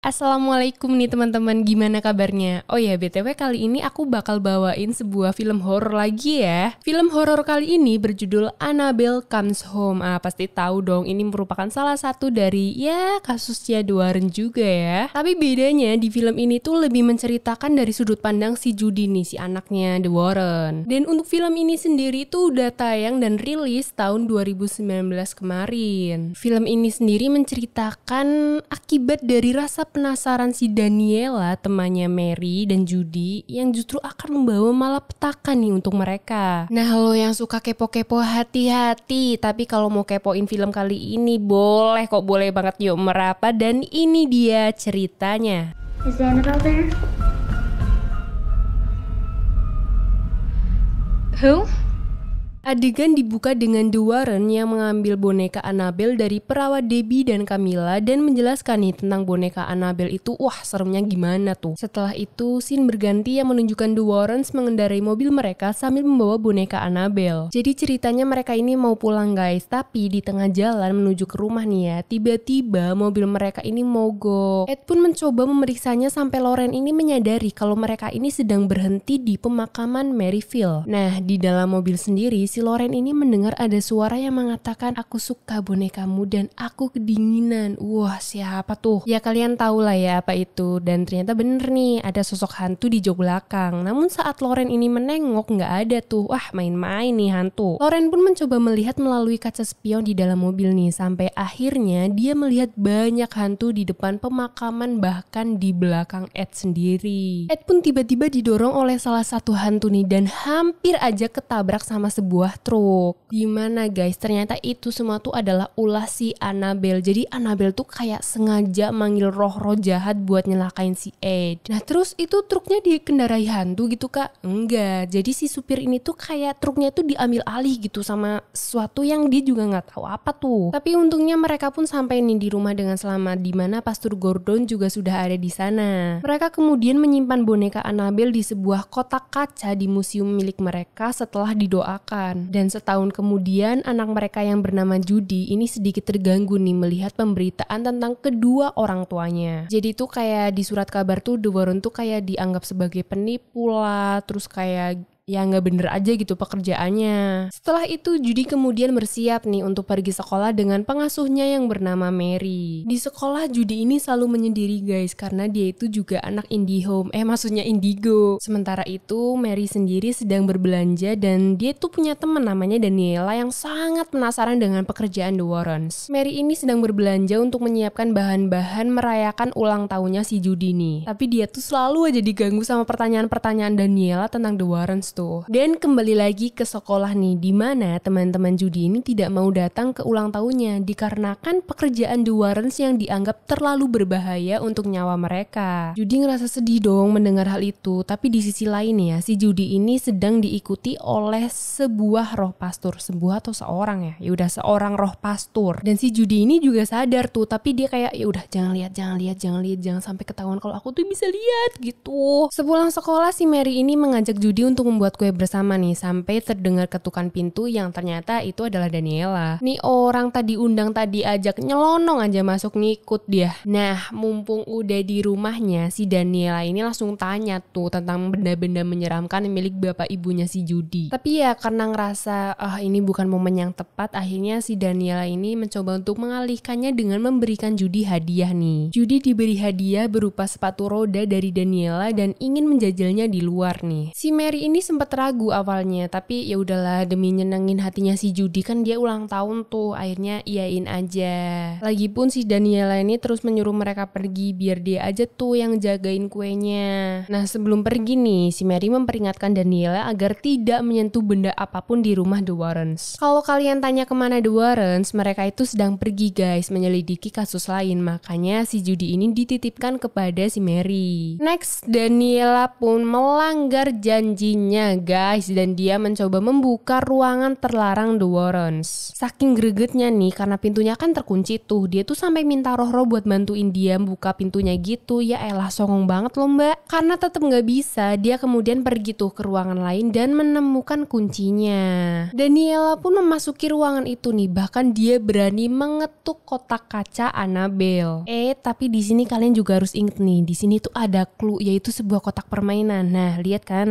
Assalamualaikum nih teman-teman, gimana kabarnya? Oh ya, BTW kali ini aku bakal bawain sebuah film horor lagi ya. Film horor kali ini berjudul Annabelle Comes Home. Pasti tahu dong, ini merupakan salah satu dari kasusnya The Warren juga ya. Tapi bedanya di film ini tuh lebih menceritakan dari sudut pandang si Judy nih, si anaknya The Warren. Dan untuk film ini sendiri tuh udah tayang dan rilis tahun 2019 kemarin. Film ini sendiri menceritakan akibat dari rasa penasaran si Daniela, temannya Mary dan Judy, yang justru akan membawa malapetaka nih untuk mereka. Nah, lo yang suka kepo-kepo hati-hati, tapi kalau mau kepoin film kali ini boleh kok, boleh banget, yuk merapat. Dan ini dia ceritanya. Is Annabelle there? Who? Adegan dibuka dengan The Warren yang mengambil boneka Annabelle dari perawat Debbie dan Camilla dan menjelaskan nih tentang boneka Annabelle itu. Wah, seremnya gimana tuh. Setelah itu, scene berganti yang menunjukkan The Warrens mengendarai mobil mereka sambil membawa boneka Annabelle. Jadi ceritanya mereka ini mau pulang guys, tapi di tengah jalan menuju ke rumah nih ya, tiba-tiba mobil mereka ini mogok. Ed pun mencoba memeriksanya sampai Lauren ini menyadari kalau mereka ini sedang berhenti di pemakaman Maryville. Nah, di dalam mobil sendiri, si Lauren ini mendengar ada suara yang mengatakan, "Aku suka bonekamu dan aku kedinginan." Wah, siapa tuh? Ya kalian tahu lah ya apa itu. Dan ternyata bener nih, ada sosok hantu di jok belakang. Namun saat Lauren ini menengok, nggak ada tuh. Wah, main-main nih hantu. Lauren pun mencoba melihat melalui kaca spion di dalam mobil nih. Sampai akhirnya dia melihat banyak hantu di depan pemakaman, bahkan di belakang Ed sendiri. Ed pun tiba-tiba didorong oleh salah satu hantu nih dan hampir aja ketabrak sama sebuah truk. Gimana guys, ternyata itu semua tuh adalah ulah si Annabelle. Jadi Annabelle tuh kayak sengaja manggil roh-roh jahat buat nyelakain si Ed. Nah terus itu truknya dikendarai hantu gitu kak? Enggak, jadi si supir ini tuh kayak truknya tuh diambil alih gitu sama sesuatu yang dia juga gak tahu apa tuh. Tapi untungnya mereka pun sampai nih di rumah dengan selamat, dimana Pastor Gordon juga sudah ada di sana. Mereka kemudian menyimpan boneka Annabelle di sebuah kotak kaca di museum milik mereka setelah didoakan. Dan setahun kemudian anak mereka yang bernama Judy ini sedikit terganggu nih melihat pemberitaan tentang kedua orang tuanya. Jadi tuh kayak di surat kabar tuh The Warren tuh kayak dianggap sebagai penipu lah, terus kayak ya nggak bener aja gitu pekerjaannya. Setelah itu Judy kemudian bersiap nih untuk pergi sekolah dengan pengasuhnya yang bernama Mary. Di sekolah Judy ini selalu menyendiri guys, karena dia itu juga anak IndiHome, maksudnya Indigo. Sementara itu Mary sendiri sedang berbelanja dan dia tuh punya teman namanya Daniela yang sangat penasaran dengan pekerjaan The Warrens. Mary ini sedang berbelanja untuk menyiapkan bahan-bahan merayakan ulang tahunnya si Judy nih. Tapi dia tuh selalu aja diganggu sama pertanyaan-pertanyaan Daniela tentang The Warrens tuh. Dan kembali lagi ke sekolah nih, dimana teman-teman Judy ini tidak mau datang ke ulang tahunnya dikarenakan pekerjaan The Warrens yang dianggap terlalu berbahaya untuk nyawa mereka. Judy ngerasa sedih dong mendengar hal itu, tapi di sisi lain ya, si Judy ini sedang diikuti oleh sebuah roh pastor, sebuah atau seorang ya udah seorang roh pastor. Dan si Judy ini juga sadar tuh, tapi dia kayak ya udah jangan sampai ketahuan kalau aku tuh bisa lihat gitu. Sepulang sekolah si Mary ini mengajak Judy untuk membuat kue bersama nih, sampai terdengar ketukan pintu yang ternyata itu adalah Daniela. Nih orang tadi undang tadi ajak nyelonong aja masuk ngikut dia. Nah mumpung udah di rumahnya, si Daniela ini langsung tanya tuh tentang benda-benda menyeramkan milik bapak ibunya si Judy. Tapi ya karena ngerasa ini bukan momen yang tepat, akhirnya si Daniela ini mencoba untuk mengalihkannya dengan memberikan Judy hadiah nih. Judy diberi hadiah berupa sepatu roda dari Daniela dan ingin menjajalnya di luar nih. Si Mary ini sempat ragu awalnya, tapi ya udahlah demi nyenengin hatinya si Judy, kan dia ulang tahun tuh, akhirnya iyain aja. Lagipun si Daniela ini terus menyuruh mereka pergi biar dia aja tuh yang jagain kuenya. Nah sebelum pergi nih, si Mary memperingatkan Daniela agar tidak menyentuh benda apapun di rumah The Warrens. Kalau kalian tanya kemana The Warrens, mereka itu sedang pergi guys menyelidiki kasus lain, makanya si Judy ini dititipkan kepada si Mary. Next, Daniela pun melanggar janjinya pintunya guys, dan dia mencoba membuka ruangan terlarang The Warrens. Saking gregetnya nih karena pintunya kan terkunci tuh, dia tuh sampai minta roh-roh buat bantuin dia buka pintunya gitu. Ya elah, songong banget loh mbak. Karena tetap nggak bisa, dia kemudian pergi tuh ke ruangan lain dan menemukan kuncinya. Daniela pun memasuki ruangan itu nih, bahkan dia berani mengetuk kotak kaca Annabelle. Tapi di sini kalian juga harus inget nih, di sini tuh ada clue, yaitu sebuah kotak permainan. Nah, lihat kan,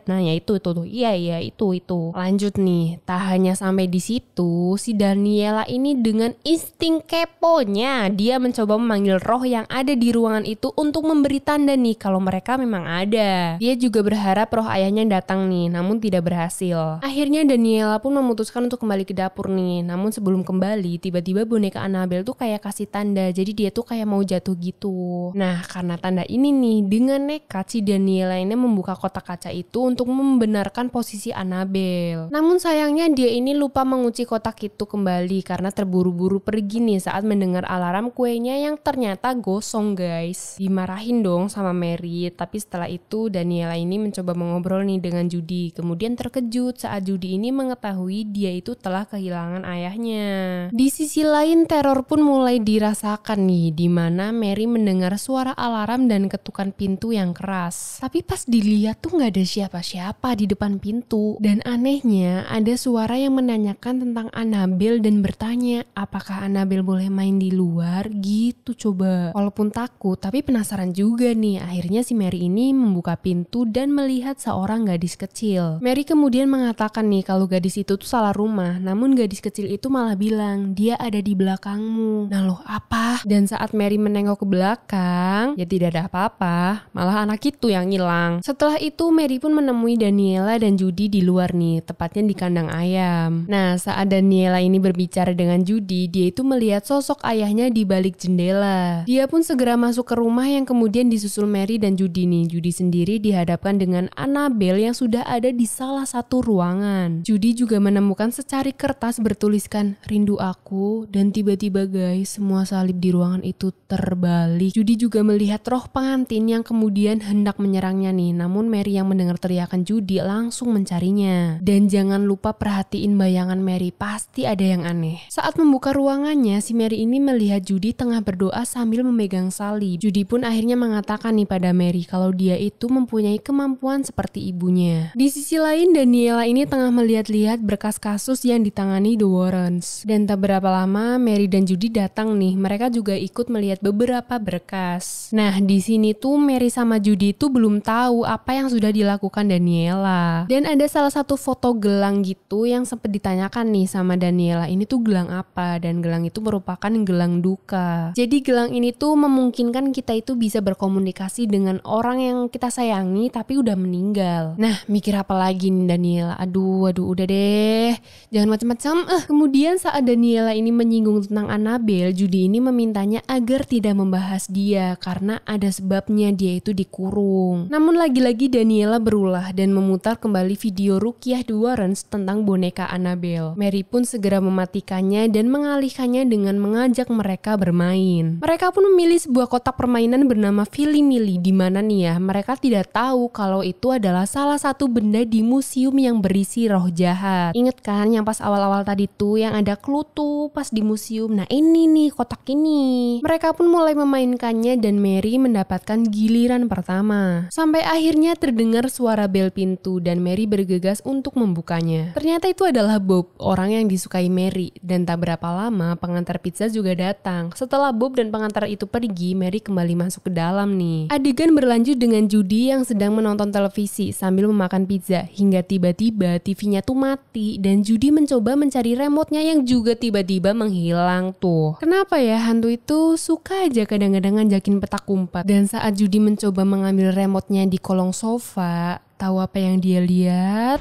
nah ya itu tuh, iya itu. Lanjut nih, tak hanya sampai di situ, si Daniela ini dengan insting keponya, dia mencoba memanggil roh yang ada di ruangan itu untuk memberi tanda nih kalau mereka memang ada. Dia juga berharap roh ayahnya datang nih, namun tidak berhasil. Akhirnya Daniela pun memutuskan untuk kembali ke dapur nih, namun sebelum kembali, tiba-tiba boneka Annabelle tuh kayak kasih tanda, jadi dia tuh kayak mau jatuh gitu. Nah, karena tanda ini nih, dengan nekat si Daniela ini membuka kotak kaca itu untuk membenarkan posisi Annabelle. Namun sayangnya dia ini lupa mengunci kotak itu kembali karena terburu-buru pergi nih saat mendengar alarm kuenya yang ternyata gosong guys. Dimarahin dong sama Mary, tapi setelah itu Daniela ini mencoba mengobrol nih dengan Judy. Kemudian terkejut saat Judy ini mengetahui dia itu telah kehilangan ayahnya. Di sisi lain teror pun mulai dirasakan nih, dimana Mary mendengar suara alarm dan ketukan pintu yang keras. Tapi pas dilihat tuh gak ada siapa-siapa di depan pintu. Dan anehnya ada suara yang menanyakan tentang Annabelle dan bertanya apakah Annabelle boleh main di luar gitu coba. Walaupun takut tapi penasaran juga nih, akhirnya si Mary ini membuka pintu dan melihat seorang gadis kecil. Mary kemudian mengatakan nih kalau gadis itu tuh salah rumah, namun gadis kecil itu malah bilang dia ada di belakangmu. Nah loh apa? Dan saat Mary menengok ke belakang, ya tidak ada apa-apa, malah anak itu yang hilang. Setelah itu Mary pun menemui Daniela dan Judy di luar nih, tepatnya di kandang ayam. Nah saat Daniela ini berbicara dengan Judy, dia itu melihat sosok ayahnya di balik jendela. Dia pun segera masuk ke rumah yang kemudian disusul Mary dan Judy nih. Judy sendiri dihadapkan dengan Annabelle yang sudah ada di salah satu ruangan. Judy juga menemukan secari kertas bertuliskan rindu aku, dan tiba-tiba guys semua salib di ruangan itu terbalik. Judy juga melihat roh pengantin yang kemudian hendak menyerangnya nih, namun Mary yang mendengar teriakan Judy langsung mencarinya. Dan jangan lupa perhatiin bayangan Mary, pasti ada yang aneh. Saat membuka ruangannya, si Mary ini melihat Judy tengah berdoa sambil memegang salib. Judy pun akhirnya mengatakan nih pada Mary kalau dia itu mempunyai kemampuan seperti ibunya. Di sisi lain Daniela ini tengah melihat-lihat berkas kasus yang ditangani The Warrens. Dan tak berapa lama Mary dan Judy datang nih, mereka juga ikut melihat beberapa berkas. Nah di sini tuh Mary sama Judy itu belum tahu apa yang sudah dilakukan Daniela. Dan ada salah satu foto gelang gitu yang sempat ditanyakan nih sama Daniela, ini tuh gelang apa? Dan gelang itu merupakan gelang duka. Jadi gelang ini tuh memungkinkan kita itu bisa berkomunikasi dengan orang yang kita sayangi tapi udah meninggal. Nah mikir apa lagi nih Daniela? Aduh udah deh, jangan macam-macam. Kemudian saat Daniela ini menyinggung tentang Annabelle, Judy ini memintanya agar tidak membahas dia karena ada sebabnya dia itu dikurung. Namun lagi-lagi Daniela berulah dan memutar kembali video Ruqyah The Warrens tentang boneka Annabelle. Mary pun segera mematikannya dan mengalihkannya dengan mengajak mereka bermain. Mereka pun memilih sebuah kotak permainan bernama Filimili, di mana nih ya mereka tidak tahu kalau itu adalah salah satu benda di museum yang berisi roh jahat. Ingat kan yang pas awal-awal tadi tuh yang ada clue tuh pas di museum. Nah ini nih kotak ini. Mereka pun mulai memainkannya dan Mary mendapatkan giliran pertama. Sampai akhirnya terdengar suara bel pintu dan Mary bergegas untuk membukanya. Ternyata itu adalah Bob, orang yang disukai Mary. Dan tak berapa lama pengantar pizza juga datang. Setelah Bob dan pengantar itu pergi, Mary kembali masuk ke dalam nih. Adegan berlanjut dengan Judy yang sedang menonton televisi sambil memakan pizza hingga tiba-tiba TV-nya tuh mati dan Judy mencoba mencari remote-nya yang juga tiba-tiba menghilang tuh. Kenapa ya hantu itu suka aja kadang-kadang ngajakin petak umpet. Dan saat Judy mencoba mengambil remote-nya di kolong sofa, tahu apa yang dia lihat?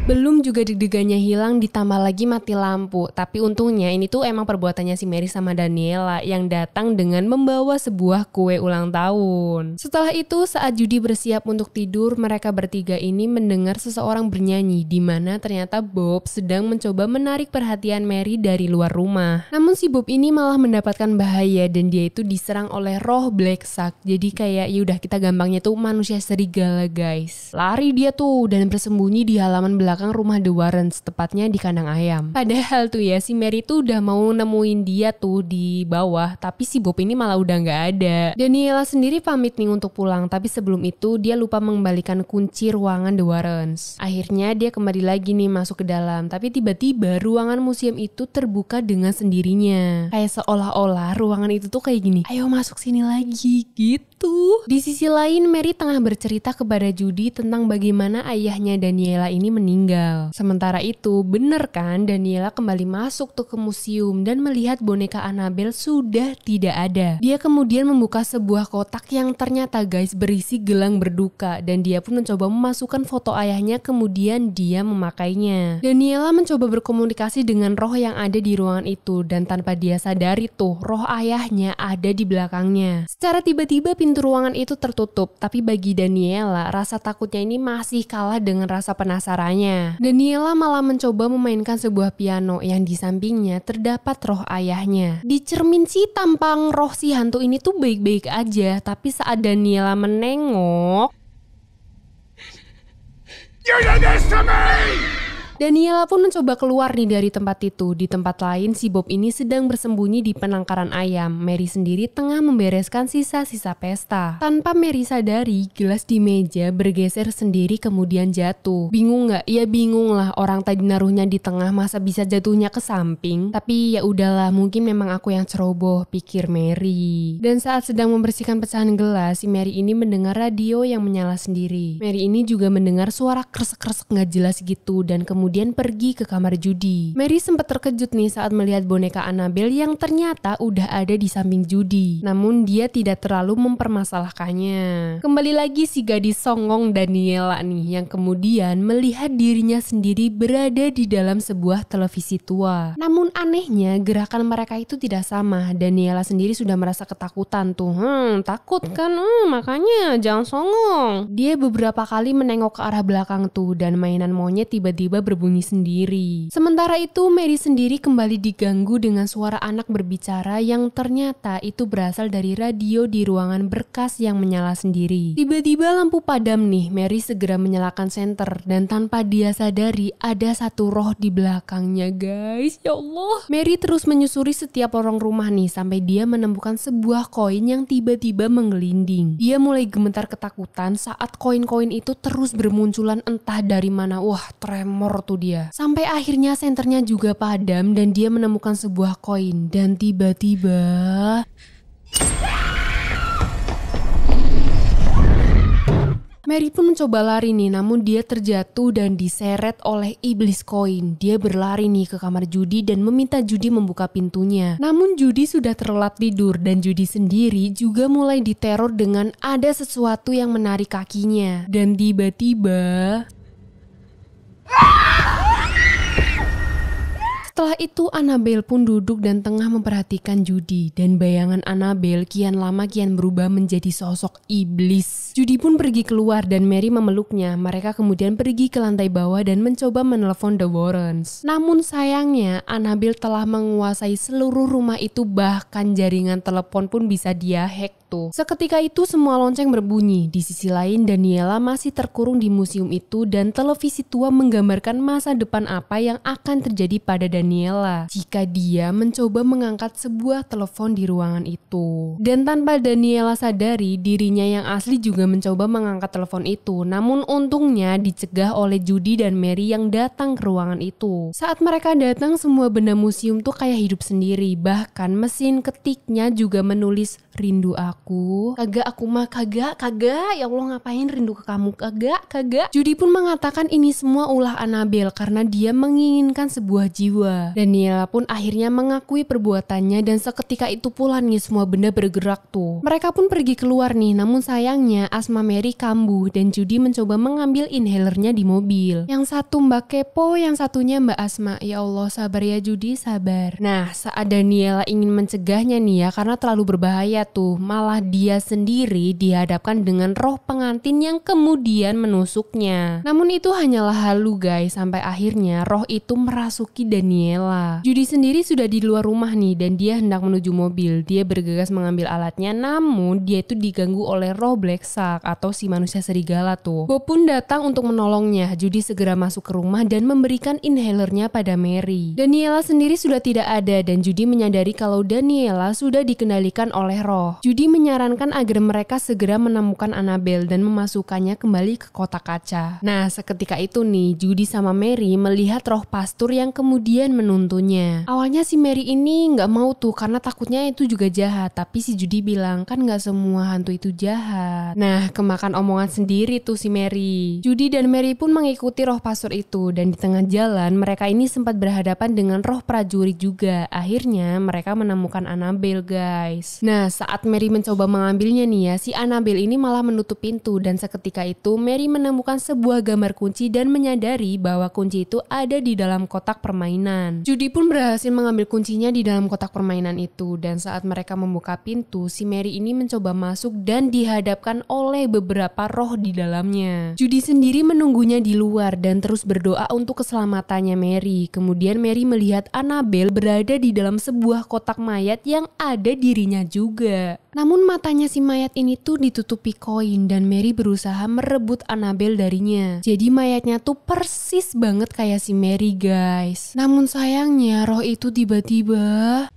Belum juga deg-degannya hilang ditambah lagi mati lampu. Tapi untungnya ini tuh emang perbuatannya si Mary sama Daniela yang datang dengan membawa sebuah kue ulang tahun. Setelah itu saat Judy bersiap untuk tidur, mereka bertiga ini mendengar seseorang bernyanyi di mana ternyata Bob sedang mencoba menarik perhatian Mary dari luar rumah. Namun si Bob ini malah mendapatkan bahaya dan dia itu diserang oleh roh Black Shark. Jadi kayak yaudah kita gampangnya tuh manusia serigala guys. Lari dia tuh dan bersembunyi di halaman belakang rumah The Warrens, tepatnya di kandang ayam. Padahal tuh ya si Mary tuh udah mau nemuin dia tuh di bawah, tapi si Bob ini malah udah nggak ada. Daniela sendiri pamit nih untuk pulang, tapi sebelum itu dia lupa mengembalikan kunci ruangan The Warrens. Akhirnya dia kembali lagi nih masuk ke dalam, tapi tiba-tiba ruangan museum itu terbuka dengan sendirinya. Kayak seolah-olah ruangan itu tuh kayak gini, ayo masuk sini lagi gitu. Di sisi lain Mary tengah bercerita kepada Judy tentang bagaimana ayahnya Daniela ini meninggal. Sementara itu bener kan Daniela kembali masuk tuh ke museum dan melihat boneka Annabelle sudah tidak ada. Dia kemudian membuka sebuah kotak yang ternyata guys berisi gelang berduka dan dia pun mencoba memasukkan foto ayahnya kemudian dia memakainya. Daniela mencoba berkomunikasi dengan roh yang ada di ruangan itu dan tanpa dia sadari tuh roh ayahnya ada di belakangnya. Secara tiba-tiba pintu ruangan itu tertutup, tapi bagi Daniela rasa takutnya ini masih kalah dengan rasa penasarannya. Daniela malah mencoba memainkan sebuah piano yang di sampingnya terdapat roh ayahnya. Di cermin sih tampang roh si hantu ini tuh baik-baik aja, tapi saat Daniela menengok, you did this to me! Daniela pun mencoba keluar nih dari tempat itu. Di tempat lain si Bob ini sedang bersembunyi di penangkaran ayam. Mary sendiri tengah membereskan sisa-sisa pesta. Tanpa Mary sadari, gelas di meja bergeser sendiri kemudian jatuh. Bingung nggak? Ya bingung lah, orang tadi naruhnya di tengah masa bisa jatuhnya ke samping. Tapi ya udahlah, mungkin memang aku yang ceroboh, pikir Mary. Dan saat sedang membersihkan pecahan gelas, si Mary ini mendengar radio yang menyala sendiri. Mary ini juga mendengar suara kresek-kresek nggak jelas gitu dan kemudian pergi ke kamar Judy. Mary sempat terkejut nih saat melihat boneka Annabelle yang ternyata udah ada di samping Judy. Namun dia tidak terlalu mempermasalahkannya. Kembali lagi si gadis songong Daniela nih yang kemudian melihat dirinya sendiri berada di dalam sebuah televisi tua. Namun anehnya gerakan mereka itu tidak sama. Daniela sendiri sudah merasa ketakutan tuh. Takut kan? Makanya jangan songong. Dia beberapa kali menengok ke arah belakang tuh dan mainan monyet tiba-tiba berbunyi sendiri. Sementara itu Mary sendiri kembali diganggu dengan suara anak berbicara yang ternyata itu berasal dari radio di ruangan berkas yang menyala sendiri. Tiba-tiba lampu padam nih. Mary segera menyalakan senter dan tanpa dia sadari ada satu roh di belakangnya guys. Ya Allah. Mary terus menyusuri setiap lorong rumah nih sampai dia menemukan sebuah koin yang tiba-tiba menggelinding. Dia mulai gemetar ketakutan saat koin-koin itu terus bermunculan entah dari mana. Wah, tremor tuh dia. Sampai akhirnya senternya juga padam dan dia menemukan sebuah koin dan tiba-tiba Mary pun mencoba lari nih, namun dia terjatuh dan diseret oleh iblis koin. Dia berlari nih ke kamar Judy dan meminta Judy membuka pintunya. Namun Judy sudah terlelap tidur dan Judy sendiri juga mulai diteror dengan ada sesuatu yang menarik kakinya. Dan tiba-tiba setelah itu Annabelle pun duduk dan tengah memperhatikan Judy dan bayangan Annabelle kian lama kian berubah menjadi sosok iblis. Judy pun pergi keluar dan Mary memeluknya. Mereka kemudian pergi ke lantai bawah dan mencoba menelepon The Warrens. Namun sayangnya Annabelle telah menguasai seluruh rumah itu, bahkan jaringan telepon pun bisa dia hack tuh. Seketika itu semua lonceng berbunyi. Di sisi lain Daniela masih terkurung di museum itu dan televisi tua menggambarkan masa depan apa yang akan terjadi pada Daniela jika dia mencoba mengangkat sebuah telepon di ruangan itu. Dan tanpa Daniela sadari, dirinya yang asli juga mencoba mengangkat telepon itu. Namun untungnya dicegah oleh Judy dan Mary yang datang ke ruangan itu. Saat mereka datang, semua benda museum tuh kayak hidup sendiri. Bahkan mesin ketiknya juga menulis rindu aku. Kagak, aku mah kagak. Ya Allah, ngapain rindu ke kamu? Kagak. Judy pun mengatakan ini semua ulah Annabelle karena dia menginginkan sebuah jiwa. berdua. Daniela pun akhirnya mengakui perbuatannya dan seketika itu pula nih semua benda bergerak tuh. Mereka pun pergi keluar nih, namun sayangnya Asma Mary kambuh dan Judy mencoba mengambil inhalernya di mobil. Yang satu Mbak Kepo, yang satunya Mbak Asma. Ya Allah, sabar ya Judy, sabar. Nah, saat Daniela ingin mencegahnya nih ya karena terlalu berbahaya tuh, malah dia sendiri dihadapkan dengan roh pengantin yang kemudian menusuknya. Namun itu hanyalah halu guys, sampai akhirnya roh itu merasuki Daniela. Judy sendiri sudah di luar rumah nih dan dia hendak menuju mobil. Dia bergegas mengambil alatnya, namun dia itu diganggu oleh roh Black Shark atau si manusia serigala tuh. Bob pun datang untuk menolongnya. Judy segera masuk ke rumah dan memberikan inhalernya pada Mary. Daniela sendiri sudah tidak ada dan Judy menyadari kalau Daniela sudah dikendalikan oleh roh. Judy menyarankan agar mereka segera menemukan Annabelle dan memasukkannya kembali ke kotak kaca. Nah, seketika itu nih, Judy sama Mary melihat roh pastur yang kemudian menuntunnya. Awalnya si Mary ini nggak mau tuh karena takutnya itu juga jahat, tapi si Judy bilang kan nggak semua hantu itu jahat. Nah, kemakan omongan sendiri tuh si Mary. Judy dan Mary pun mengikuti roh pastur itu dan di tengah jalan mereka ini sempat berhadapan dengan roh prajurit juga. Akhirnya mereka menemukan Annabelle guys. Nah, saat Mary mencoba mengambilnya nih ya, si Annabelle ini malah menutup pintu dan seketika itu Mary menemukan sebuah gambar kunci dan menyadari bahwa kunci itu ada di dalam kotak permainan. Judy pun berhasil mengambil kuncinya di dalam kotak permainan itu dan saat mereka membuka pintu, si Mary ini mencoba masuk dan dihadapkan oleh beberapa roh di dalamnya. Judy sendiri menunggunya di luar dan terus berdoa untuk keselamatannya Mary. Kemudian Mary melihat Annabelle berada di dalam sebuah kotak mayat yang ada dirinya juga. Namun matanya si mayat ini tuh ditutupi koin dan Mary berusaha merebut Annabelle darinya. Jadi mayatnya tuh persis banget kayak si Mary guys. Namun sayangnya roh itu tiba-tiba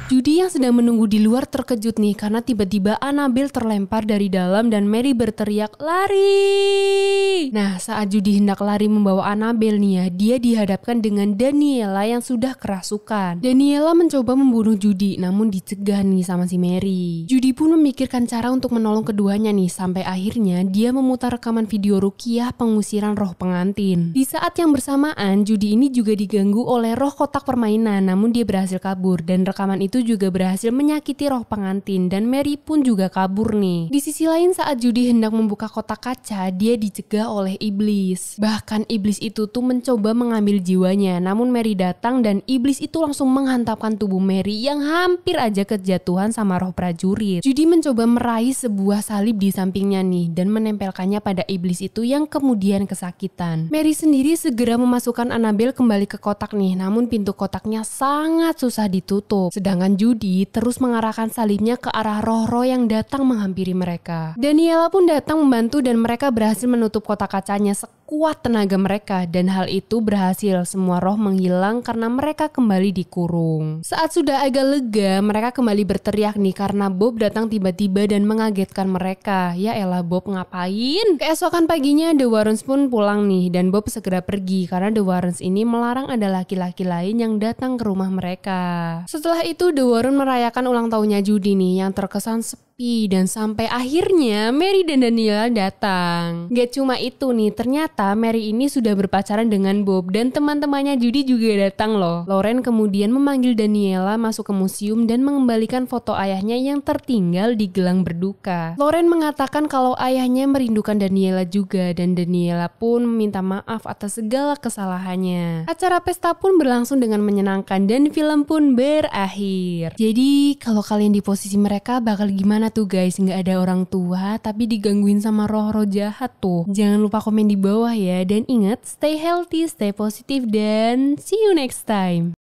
Judy yang sedang menunggu di luar terkejut nih karena tiba-tiba Annabelle terlempar dari dalam dan Mary berteriak, "Lari!" Nah, saat Judy hendak lari membawa Annabelle nih ya, dia dihadapkan dengan Daniela yang sudah kerasukan. Daniela mencoba membunuh Judy namun dicegah nih sama si Mary. Judy pun memikirkan cara untuk menolong keduanya nih sampai akhirnya dia memutar rekaman video ruqyah pengusiran roh pengantin. Di saat yang bersamaan, Judy ini juga diganggu oleh roh kotak permainan namun dia berhasil kabur dan rekaman itu juga berhasil menyakiti roh pengantin dan Mary pun juga kabur nih. Di sisi lain saat Judy hendak membuka kotak kaca, dia dicegah oleh iblis. Bahkan iblis itu tuh mencoba mengambil jiwanya, namun Mary datang dan iblis itu langsung menghantamkan tubuh Mary yang hampir aja kejatuhan sama roh prajurit. Judy mencoba meraih sebuah salib di sampingnya nih dan menempelkannya pada iblis itu yang kemudian kesakitan. Mary sendiri segera memasukkan Annabelle kembali ke kotak nih, namun pintu kotaknya sangat susah ditutup. Sedangkan Judy terus mengarahkan salibnya ke arah roh-roh yang datang menghampiri mereka. Daniela pun datang membantu dan mereka berhasil menutup kotak kacanya sekuat tenaga mereka dan hal itu berhasil. Semua roh menghilang karena mereka kembali dikurung. Saat sudah agak lega, mereka kembali berteriak nih karena Bob datang tiba-tiba dan mengagetkan mereka. Ya elah Bob ngapain? Keesokan paginya The Warrens pun pulang nih dan Bob segera pergi karena The Warrens ini melarang ada laki-laki lain yang datang ke rumah mereka. Setelah itu The Warren merayakan ulang tahunnya Judy nih yang terkesan sepi dan sampai akhirnya Mary dan Daniela datang. Gak cuma itu nih, ternyata Mary ini sudah berpacaran dengan Bob dan teman-temannya Judy juga datang loh. Lauren kemudian memanggil Daniela masuk ke museum dan mengembalikan foto ayahnya yang tertinggal di gelang berduka. Lauren mengatakan kalau ayahnya merindukan Daniela juga dan Daniela pun meminta maaf atas segala kesalahannya. Acara pesta pun berlangsung dengan menyenangkan dan film pun berakhir. Jadi kalau kalian di posisi mereka bakal gimana tuh guys? Nggak ada orang tua tapi digangguin sama roh-roh jahat tuh. Jangan lupa komen di bawah ya dan ingat stay healthy, stay positive dan see you next time.